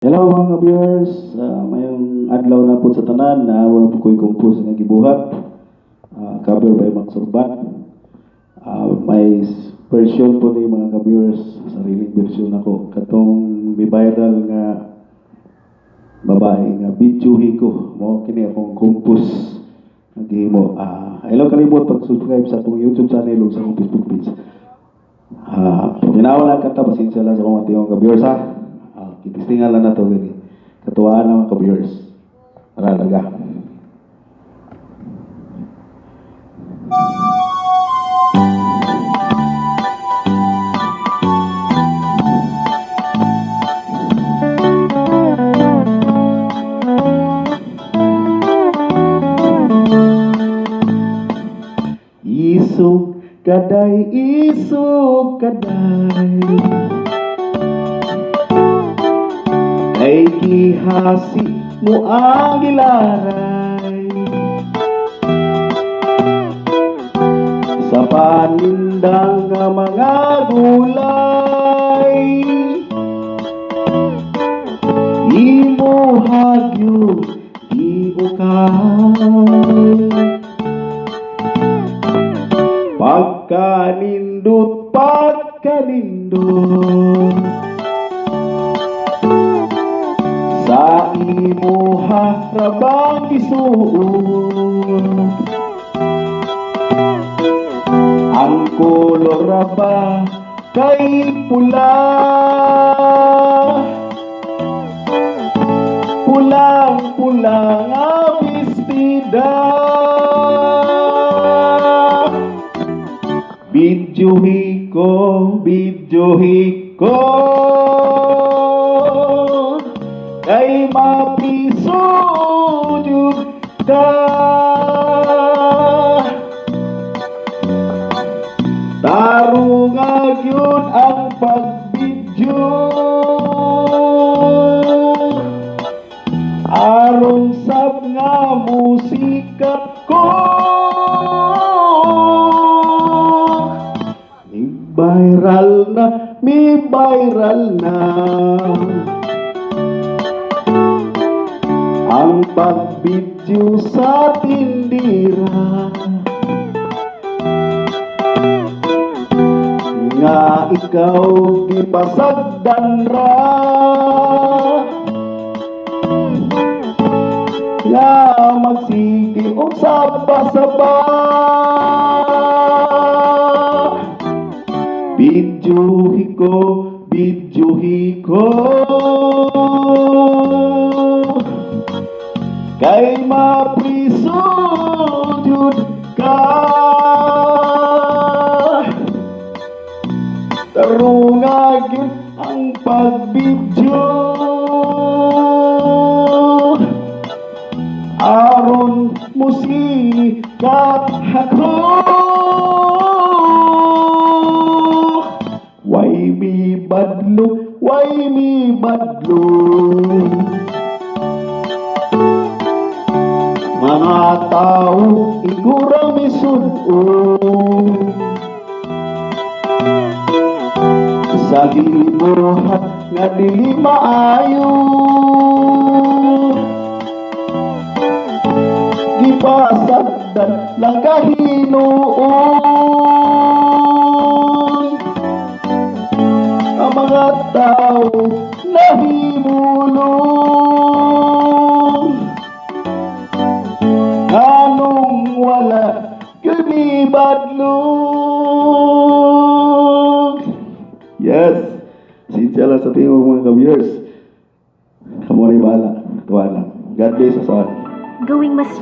Hello mga viewers, mayong adlaw na po sa tanan na wala po ko'y compose nga gibuhat. Cover by Max Urban. May version po ni mga viewers, sariling version ako. Katong may viral nga babae nga videohi ko. Mo kini akong compose nga gihimo. Hello, kalimot pag-subscribe sa akong YouTube channel o sa akong Facebook page. Ginawala ka ta, pasensya lang sa mga tingong ka-viewers ha. Kitistingan lang na ito gani. Katuwaan ng mga ka-viewers. Talaga. Isog kaday, isog kaday, ay gihasi mo ang gilaray sa panindang nga mga gulay. Imo hagyo giukay, pagkanindot sa imo harabang isuot. Ang kolor ba kay pula, pulang-pula nga bestida. Videohi ko kay mapisod ka. Tarungag yun ang pagbidyo, aron sab nga musika ko. Mi viral na ang pagbidyo sa tindira, nga ikaw gipasagdan ra, nga magsigi og saba-saba. Videohi ko kay mapisod yun ka. Tarungag yun ang pagbidyo, aron musika ako. Why mi badlo, mga tao igura misud-o sa gibuhat nga dili maayo. Gipasagdan lang kahinuon ang mga tao nahimulong, anong wala kumibadlog. Yes, sinsya lang sa tingin mga ka-viewers. Kamu rin bahala. Tuwa lang. God bless us all. Going mas